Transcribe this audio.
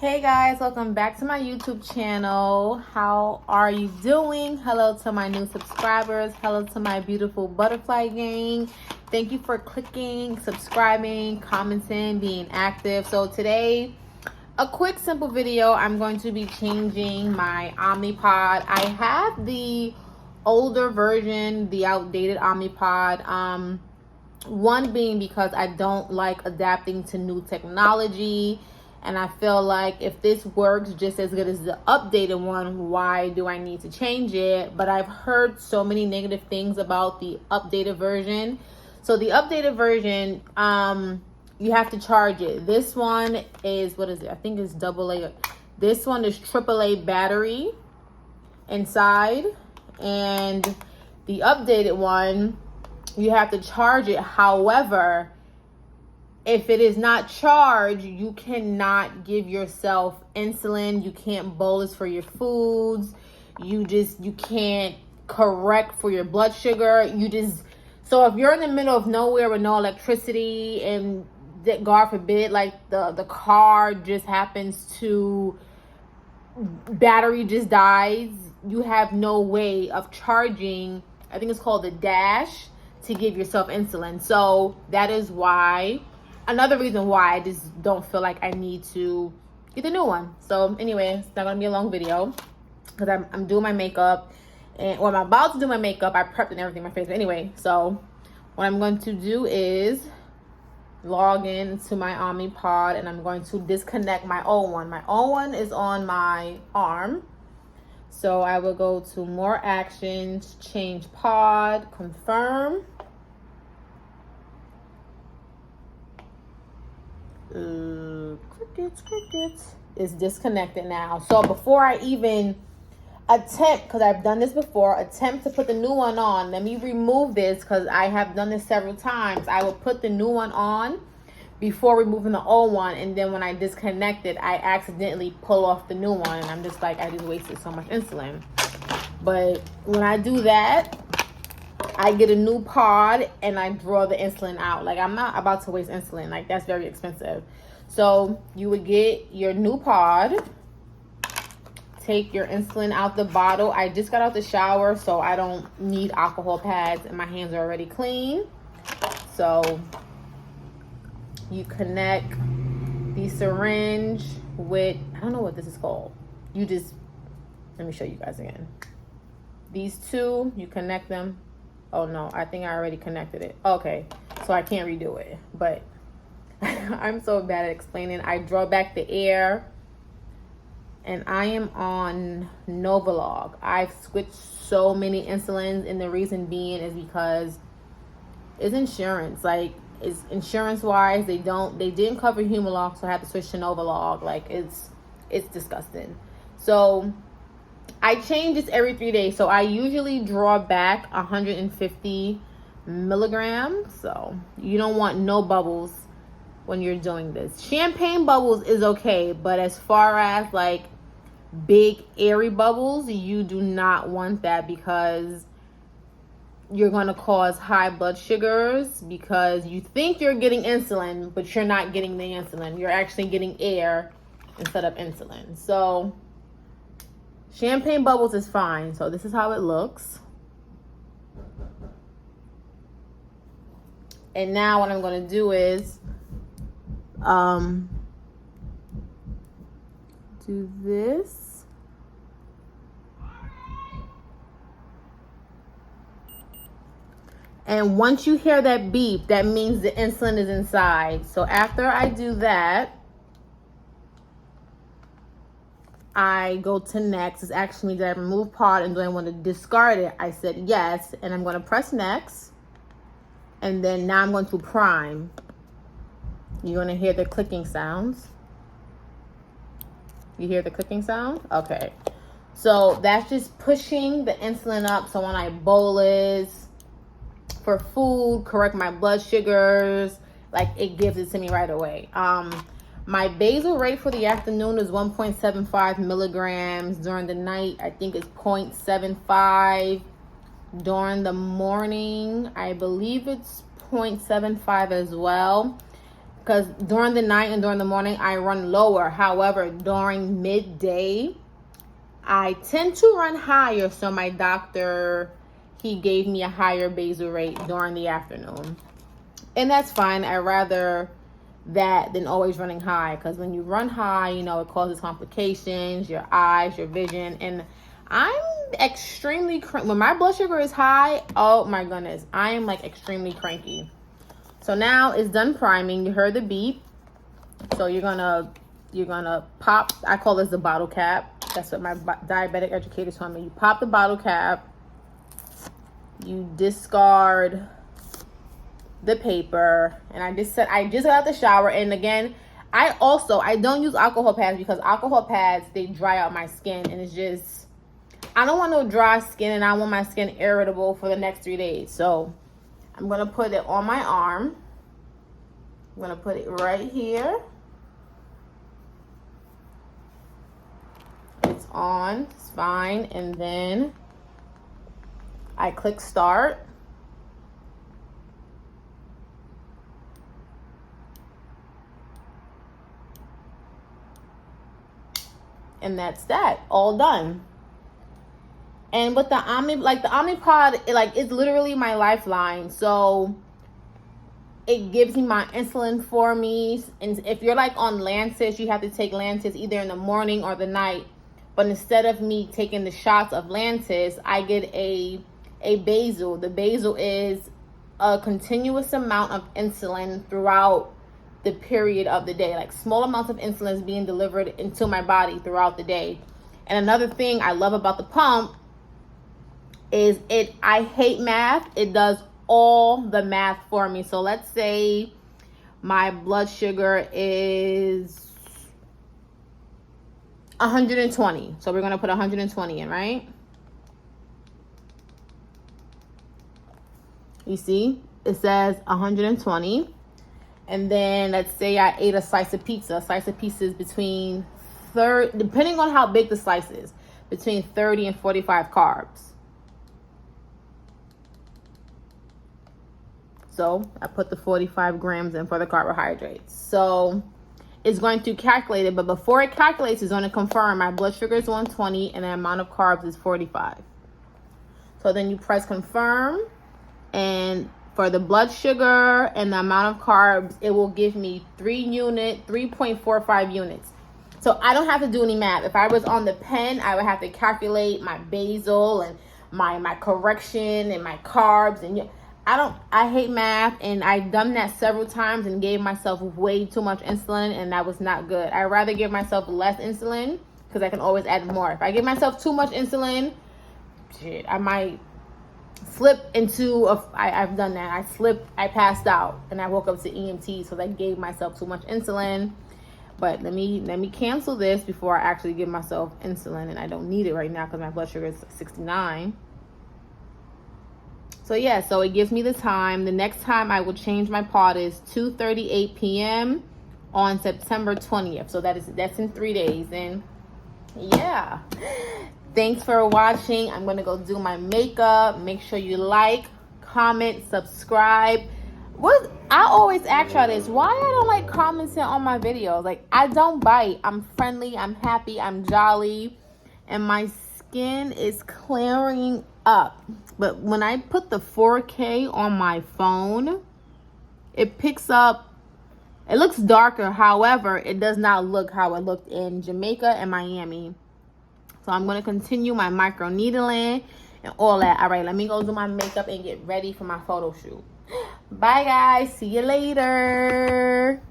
Hey guys, welcome back to my YouTube channel. How are you doing? Hello to my new subscribers. Hello to my beautiful butterfly gang. Thank you for clicking, subscribing, commenting, being active. So today, a quick simple video. I'm going to be changing my Omnipod. I have the older version, the outdated Omnipod. One being because I don't like adapting to new technology. And I feel like if this works just as good as the updated one, why do I need to change it? But I've heard so many negative things about the updated version. So the updated version, you have to charge it. This one is, what is it? I think it's AA. This one is AAA battery inside. And the updated one, you have to charge it. However, if it is not charged, you cannot give yourself insulin. You can't bolus for your foods. You can't correct for your blood sugar. So if you're in the middle of nowhere with no electricity and God forbid, like the car just happens to, battery just dies, you have no way of charging, I think it's called the dash, to give yourself insulin. So that is why, another reason why I just don't feel like I need to get a new one. So anyway, it's not gonna be a long video because I'm doing my makeup, I'm about to do my makeup. I prepped and everything, my face. But anyway, so what I'm going to do is log in to my Omnipod and I'm going to disconnect my old one. My old one is on my arm. So I will go to more actions, change pod, confirm. Crickets. It's disconnected now. So before I even attempt, because I've done this before, attempt to put the new one on, let me remove this because I have done this several times. I will put the new one on before removing the old one, and then when I disconnect it, I accidentally pull off the new one, and I'm just like, I just wasted so much insulin. But when I do that, I get a new pod and I draw the insulin out. Like, I'm not about to waste insulin. Like, that's very expensive. So you would get your new pod, take your insulin out the bottle. I just got out the shower, so I don't need alcohol pads and my hands are already clean. So you connect the syringe with, I don't know what this is called. Let me show you guys again. These two, you connect them. Oh no, I think I already connected it. Okay, so I can't redo it, but I'm so bad at explaining. I draw back the air and I am on NovoLog. I've switched so many insulins, and the reason being is because it's insurance. Like, it's insurance wise, they didn't cover Humalog, so I had to switch to NovoLog. Like, it's disgusting. So I change this every 3 days. So I usually draw back 150 milligrams. So you don't want no bubbles when you're doing this. Champagne bubbles is okay, but as far as like big airy bubbles, you do not want that because you're going to cause high blood sugars because you think you're getting insulin, but you're not getting the insulin. You're actually getting air instead of insulin. So champagne bubbles is fine. So this is how it looks. And now what I'm going to do is do this. And once you hear that beep, that means the insulin is inside. So after I do that, I go to next. It's actually, did I remove pod and do I want to discard it? I said yes, and I'm going to press next. And then now I'm going to prime. You're going to hear the clicking sounds. You hear the clicking sound? Okay. So that's just pushing the insulin up. So when I bolus for food, correct my blood sugars, like, it gives it to me right away. My basal rate for the afternoon is 1.75 milligrams. During the night, I think it's 0.75. During the morning, I believe it's 0.75 as well. because during the night and during the morning, I run lower. However, during midday, I tend to run higher. So my doctor, he gave me a higher basal rate during the afternoon. And that's fine. I'd rather that than always running high, because when you run high, you know, it causes complications, your eyes, your vision. And I'm extremely when my blood sugar is high, oh my goodness, I am like extremely cranky. So now it's done priming. You heard the beep. So you're gonna pop, I call this the bottle cap. That's what my diabetic educator told me. You pop the bottle cap, you discard the paper, and I just got out the shower. And again, I don't use alcohol pads, because alcohol pads, they dry out my skin, and it's just, I don't want no dry skin, and I want my skin irritable for the next 3 days. So I'm gonna put it on my arm. I'm gonna put it right here. It's on, it's fine. And then I click start. And that's that, all done. And with the Omnipod, it's literally my lifeline. So it gives me my insulin for me. And if you're like on Lantus, you have to take Lantus either in the morning or the night. But instead of me taking the shots of Lantus, I get a basal. The basal is a continuous amount of insulin throughout the period of the day. Like small amounts of insulin is being delivered into my body throughout the day. And another thing I love about the pump is I hate math. It does all the math for me. So let's say my blood sugar is 120. So we're going to put 120 in, right? You see, it says 120. And then let's say I ate a slice of pizza. A slice of pizza is between depending on how big the slice is, between 30 and 45 carbs. So I put the 45 grams in for the carbohydrates. So it's going to calculate it, but before it calculates, it's going to confirm my blood sugar is 120 and the amount of carbs is 45. So then you press confirm, and for the blood sugar and the amount of carbs, it will give me 3.45 units. So I don't have to do any math. If I was on the pen, I would have to calculate my basal and my correction and my carbs. And I hate math, and I've done that several times and gave myself way too much insulin, and that was not good. I'd rather give myself less insulin, because I can always add more. If I give myself too much insulin, shit, I might slip into I've done that. I passed out, and I woke up to EMT, so I gave myself too much insulin. But let me cancel this before I actually give myself insulin, and I don't need it right now because my blood sugar is 69. So yeah, so it gives me the time. The next time I will change my pod is 2:38 p.m. on September 20th. So that's in 3 days. And yeah, thanks for watching. I'm gonna go do my makeup. Make sure you like, comment, subscribe. I always ask y'all this, why I don't like commenting on my videos? Like, I don't bite. I'm friendly, I'm happy, I'm jolly, and my skin is clearing up. But when I put the 4K on my phone, it picks up, it looks darker. However, it does not look how it looked in Jamaica and Miami. So I'm going to continue my micro needling and all that. All right, let me go do my makeup and get ready for my photo shoot. Bye, guys. See you later.